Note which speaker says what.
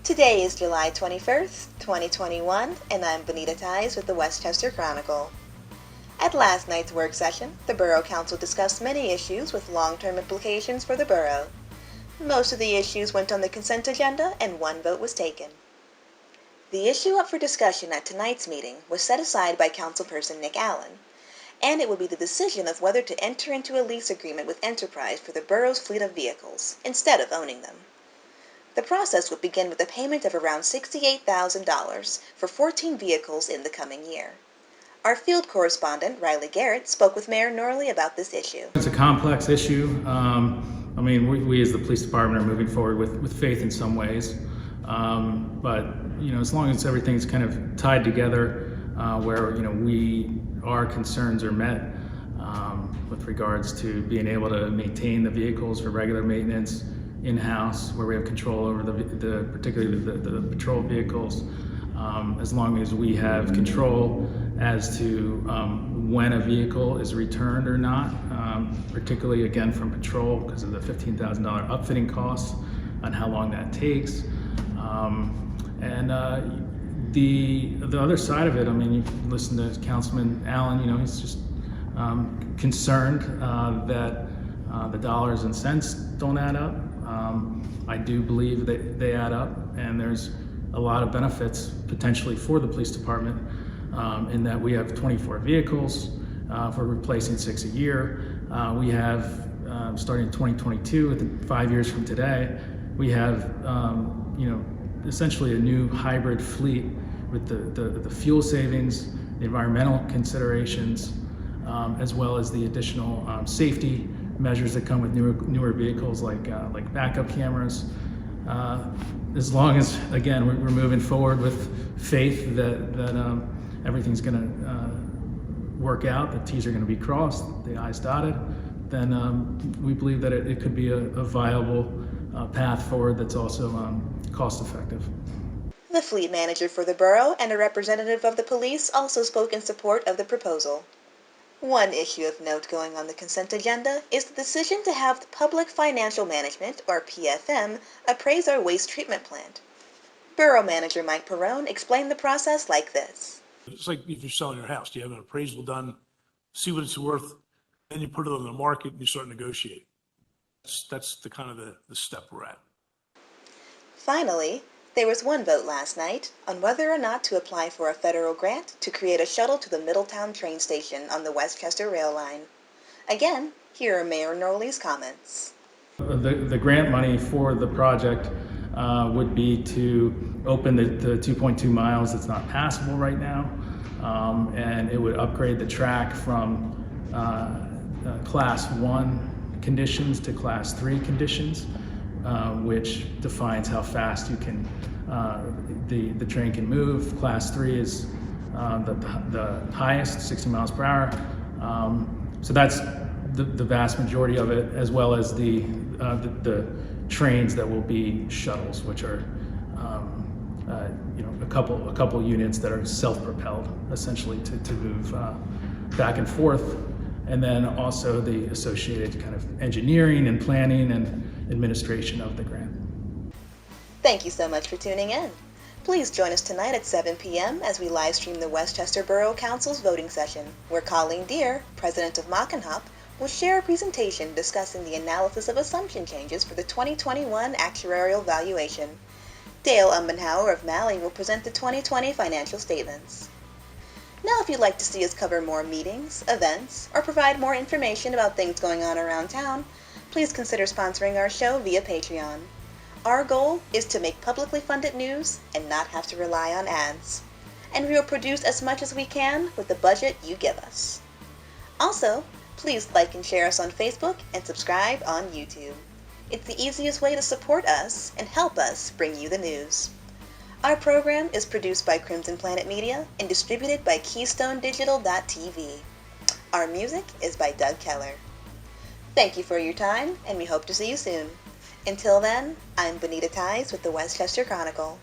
Speaker 1: Today is July 21st, 2021, and I'm Bonita Tyes with the Westchester Chronicle. At last night's work session, the Borough Council discussed many issues with long-term implications for the borough. Most of the issues went on the consent agenda, and one vote was taken. The issue up for discussion at tonight's meeting was set aside by Councilperson Nick Allen, and it would be the decision of whether to enter into a lease agreement with Enterprise for the borough's fleet of vehicles, instead of owning them. The process would begin with a payment of around $68,000 for 14 vehicles in the coming year. Our field correspondent, Garrett, spoke with Mayor Norley about this issue.
Speaker 2: It's a complex issue. We as the police department are moving forward with faith in some ways. But as long as everything's kind of tied together, where our concerns are met with regards to being able to maintain the vehicles for regular maintenance in-house, where we have control over particularly the patrol vehicles, as long as we have control as to when a vehicle is returned or not, particularly again from patrol because of the $15,000 upfitting costs and how long that takes. The other side of it, you listen to Councilman Allen, he's just concerned that the dollars and cents don't add up. I do believe that they add up, and there's a lot of benefits potentially for the police department in that we have 24 vehicles. If we're replacing 6 a year, we have, starting in 2022, within 5 years from today, we have essentially a new hybrid fleet with the fuel savings, the environmental considerations, as well as the additional safety measures that come with newer vehicles like backup cameras. As long as, again, we're moving forward with faith that everything's going to work out, the T's are going to be crossed, the I's dotted, then we believe that it could be a viable path forward that's also cost effective.
Speaker 1: The fleet manager for the borough and a representative of the police also spoke in support of the proposal. One issue of note going on the consent agenda is the decision to have the Public Financial Management, or PFM, appraise our waste treatment plant. Borough Manager Mike Perrone explained the process like this.
Speaker 3: It's like if you're selling your house, you have an appraisal done, see what it's worth, then you put it on the market and you start negotiating. That's the kind of the step we're at.
Speaker 1: Finally, there was one vote last night on whether or not to apply for a federal grant to create a shuttle to the Middletown train station on the Westchester rail line. Again, here are Mayor Norley's comments.
Speaker 2: The grant money for the project would be to open the 2.2 miles that's not passable right now, and it would upgrade the track from Class 1 conditions to Class 3 conditions, which defines how fast you can the train can move. Class 3 is the highest, 60 miles per hour. So that's the vast majority of it, as well as the trains that will be shuttles, which are a couple units that are self-propelled, essentially to move back and forth, and then also the associated kind of engineering and planning and administration of the grant.
Speaker 1: Thank you so much for tuning in. Please join us tonight at 7 p.m. as we live stream the Westchester Borough Council's voting session, where Colleen Deere, president of Mockenhop, will share a presentation discussing the analysis of assumption changes for the 2021 actuarial valuation. Dale Umbenhauer of Malley will present the 2020 financial statements. Now, if you'd like to see us cover more meetings, events, or provide more information about things going on around town, please consider sponsoring our show via Patreon. Our goal is to make publicly funded news and not have to rely on ads. And we will produce as much as we can with the budget you give us. Also, please like and share us on Facebook and subscribe on YouTube. It's the easiest way to support us and help us bring you the news. Our program is produced by Crimson Planet Media and distributed by KeystoneDigital.tv. Our music is by Doug Keller. Thank you for your time, and we hope to see you soon. Until then, I'm Bonita Tyes with the Westchester Chronicle.